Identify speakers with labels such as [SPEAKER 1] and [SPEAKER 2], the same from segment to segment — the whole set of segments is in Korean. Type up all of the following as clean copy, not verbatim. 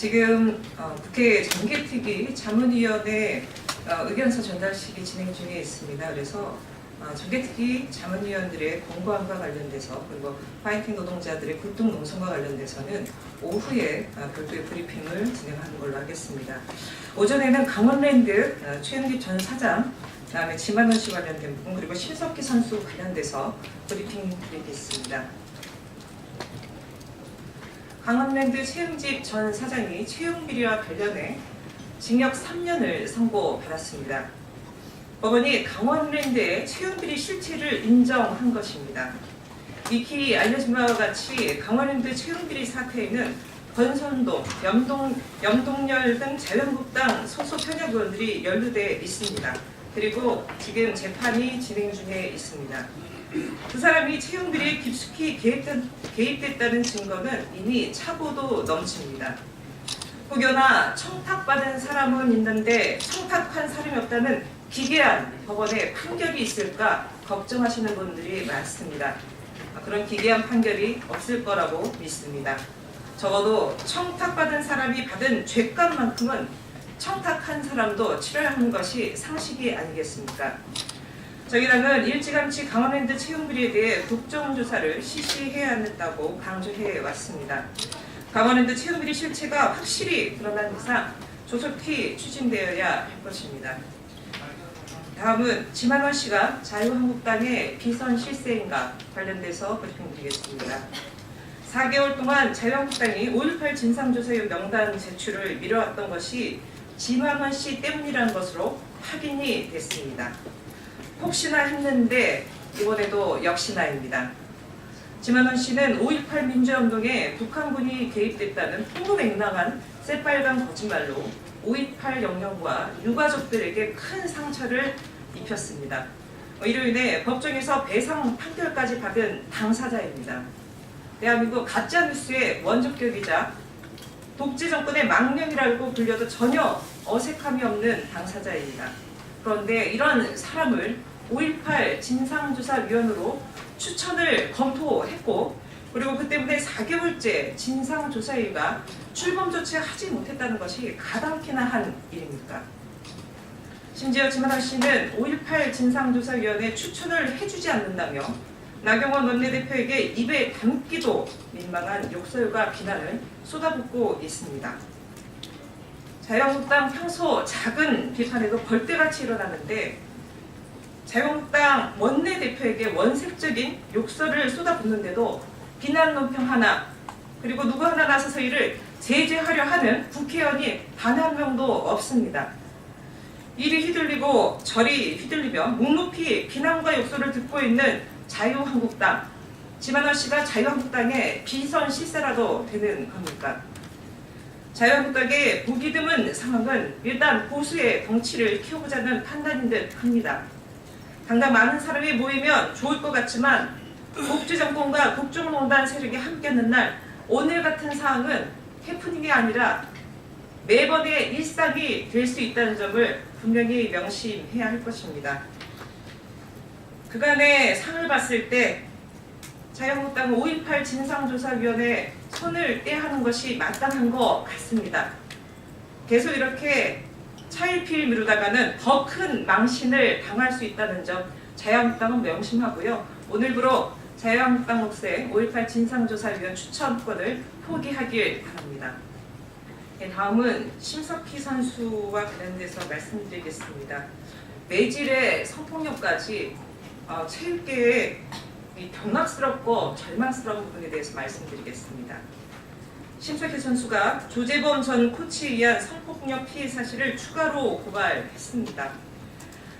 [SPEAKER 1] 지금 국회 정개특위 자문위원회 의견서 전달식이 진행 중에 있습니다. 그래서 정개특위 자문위원들의 권고안과 관련돼서 그리고 파이팅 노동자들의 굴뚝 농성과 관련돼서는 오후에 별도의 브리핑을 진행하는 걸로 하겠습니다. 오전에는 강원랜드 최영립 전 사장, 그다음에 지만원 씨 관련된 부분 그리고 심석희 선수 관련돼서 브리핑 드리겠습니다. 강원랜드 최영집 전 사장이 채용비리와 관련해 징역 3년을 선고받았습니다. 법원이 강원랜드의 채용비리 실체를 인정한 것입니다. 익히 알려진 바와 같이 강원랜드 채용비리 사태에는 권선동, 염동열 등 자유한국당 소속 현역 의원들이 연루돼 있습니다. 그리고 지금 재판이 진행 중에 있습니다. 그 사람이 채용비리에 깊숙이 개입됐다는 증거는 이미 차고도 넘칩니다. 혹여나 청탁받은 사람은 있는데 청탁한 사람이 없다는 기괴한 법원의 판결이 있을까 걱정하시는 분들이 많습니다. 그런 기괴한 판결이 없을 거라고 믿습니다. 적어도 청탁받은 사람이 받은 죄값만큼은 청탁한 사람도 치러야 하는 것이 상식이 아니겠습니까? 저희 당은 일찌감치 강원랜드 채용비리에 대해 국정조사를 실시해야 한다고 강조해 왔습니다. 강원랜드 채용비리 실체가 확실히 드러난 이상 조속히 추진되어야 할 것입니다. 다음은 지만원 씨가 자유한국당의 비선 실세인가 관련돼서 브리핑드리겠습니다. 4개월 동안 자유한국당이 5.18 진상조사위원 명단 제출을 미뤄왔던 것이 지만원 씨 때문이라는 것으로 확인이 됐습니다. 혹시나 했는데 이번에도 역시나입니다. 지만원 씨는 5.18 민주운동에 북한군이 개입됐다는 풍무맹랑한 새빨간 거짓말로 5.18 영령과 유가족들에게 큰 상처를 입혔습니다. 이로 인해 법정에서 배상 판결까지 받은 당사자입니다. 대한민국 가짜뉴스의 원조격이자 독재 정권의 망령이라고 불려도 전혀 어색함이 없는 당사자입니다. 그런데 이런 사람을 5.18 진상조사위원으로 추천을 검토했고 그리고 그 때문에 4개월째 진상조사위가 출범 조치하지 못했다는 것이 가당키나 한 일입니까? 심지어 지만원 씨는 5.18 진상조사위원회 추천을 해주지 않는다며 나경원 원내대표에게 입에 담기도 민망한 욕설과 비난을 쏟아붓고 있습니다. 자유한국당 평소 작은 비판에도 벌떼같이 일어나는데 자유한국당 원내대표에게 원색적인 욕설을 쏟아붓는데도 비난 논평 하나 그리고 누구 하나 나서서 이를 제재하려 하는 국회의원이 단 한 명도 없습니다. 이리 휘둘리고 저리 휘둘리며 묵묵히 비난과 욕설을 듣고 있는 자유한국당, 지만원 씨가 자유한국당의 비선 실세라도 되는 겁니까? 자유한국당의 보기 드문 상황은 일단 보수의 덩치를 키워보자는 판단인 듯 합니다. 당장 많은 사람이 모이면 좋을 것 같지만 독재정권과 국정농단 세력이 함께하는 날 오늘 같은 상황은 해프닝이 아니라 매번의 일상이 될 수 있다는 점을 분명히 명심해야 할 것입니다. 그간의 상을 봤을 때 자유한국당은 5.18 진상조사위원회에 손을 떼야 하는 것이 마땅한 것 같습니다. 계속 이렇게 차일피일 미루다가는 더 큰 망신을 당할 수 있다는 점 자유한국당은 명심하고요. 오늘부로 자유한국당 몫의 5.18 진상조사위원 추천권을 포기하길 바랍니다. 다음은 심석희 선수와 관련돼서 말씀드리겠습니다. 매질의 성폭력까지 체육계의 경악스럽고 절망스러운 부분에 대해서 말씀드리겠습니다. 심석희 선수가 조재범 전 코치에 의한 성폭력 피해 사실을 추가로 고발했습니다.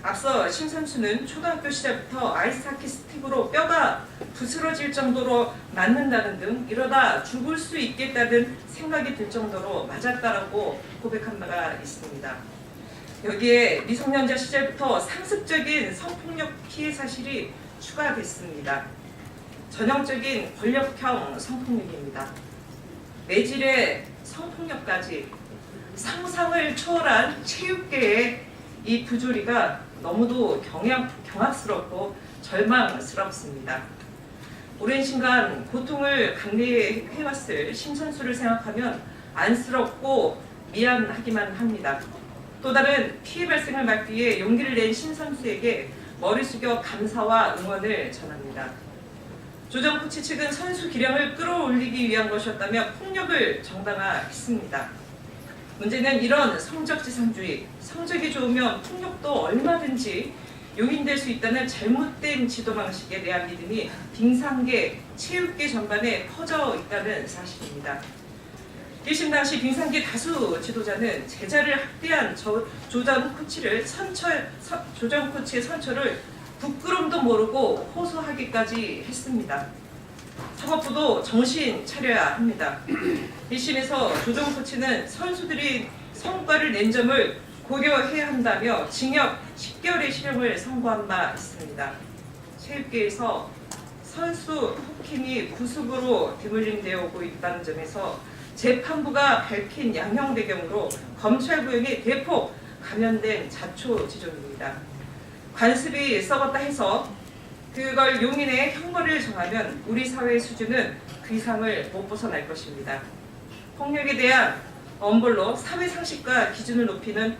[SPEAKER 1] 앞서 심 선수는 초등학교 시절부터 아이스하키 스틱으로 뼈가 부스러질 정도로 맞는다는 등 이러다 죽을 수 있겠다는 생각이 들 정도로 맞았다라고 고백한 바가 있습니다. 여기에 미성년자 시절부터 상습적인 성폭력 피해 사실이 추가됐습니다. 전형적인 권력형 성폭력입니다. 매질의 성폭력까지 상상을 초월한 체육계의 이 부조리가 너무도 경악스럽고 절망스럽습니다. 오랜 시간 고통을 감내해왔을 심 선수를 생각하면 안쓰럽고 미안하기만 합니다. 또 다른 피해 발생을 막기 위해 용기를 낸 신 선수에게 머리 숙여 감사와 응원을 전합니다. 조정 코치 측은 선수 기량을 끌어올리기 위한 것이었다며 폭력을 정당화했습니다. 문제는 이런 성적지상주의, 성적이 좋으면 폭력도 얼마든지 용인될 수 있다는 잘못된 지도 방식에 대한 믿음이 빙상계, 체육계 전반에 퍼져 있다는 사실입니다. 1심 당시 빙상계 다수 지도자는 제자를 학대한 조정 코치의 선처를 부끄럼도 모르고 호소하기까지 했습니다. 사법부도 정신 차려야 합니다. 1심에서 조정 코치는 선수들이 성과를 낸 점을 고려해야 한다며 징역 10개월의 실형을 선고한 바 있습니다. 체육계에서 선수 폭행이 구습으로 드물림되어 오고 있다는 점에서 재판부가 밝힌 양형 배경으로 검찰 구형이 대폭 감염된 자초지종입니다. 관습이 썩었다 해서 그걸 용인의 형벌을 정하면 우리 사회의 수준은 그 이상을 못 벗어날 것입니다. 폭력에 대한 엄벌로 사회 상식과 기준을 높이길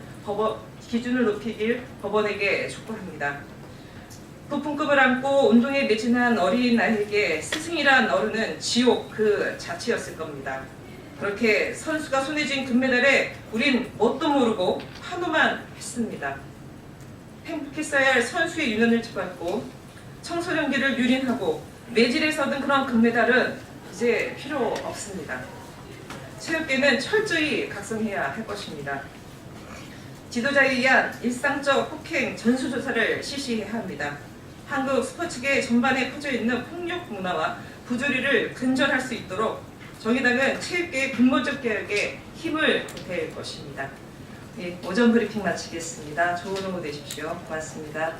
[SPEAKER 1] 법원에게 촉구합니다. 도품급을 안고 운동에 매진한 어린아이에게 스승이란 어른은 지옥 그 자체였을 겁니다. 그렇게 선수가 손에 쥔 금메달에 우린 뭣도 모르고 환호만 했습니다. 행복했어야 할 선수의 유년을 짓밟고 청소년기를 유린하고 매질에서 얻은 그런 금메달은 이제 필요 없습니다. 체육계는 철저히 각성해야 할 것입니다. 지도자에 의한 일상적 폭행 전수조사를 실시해야 합니다. 한국 스포츠계 전반에 퍼져있는 폭력 문화와 부조리를 근절할 수 있도록 정의당은 체육계의 근본적 개혁에 힘을 보탤 것입니다. 네, 오전 브리핑 마치겠습니다. 좋은 오후 되십시오. 고맙습니다.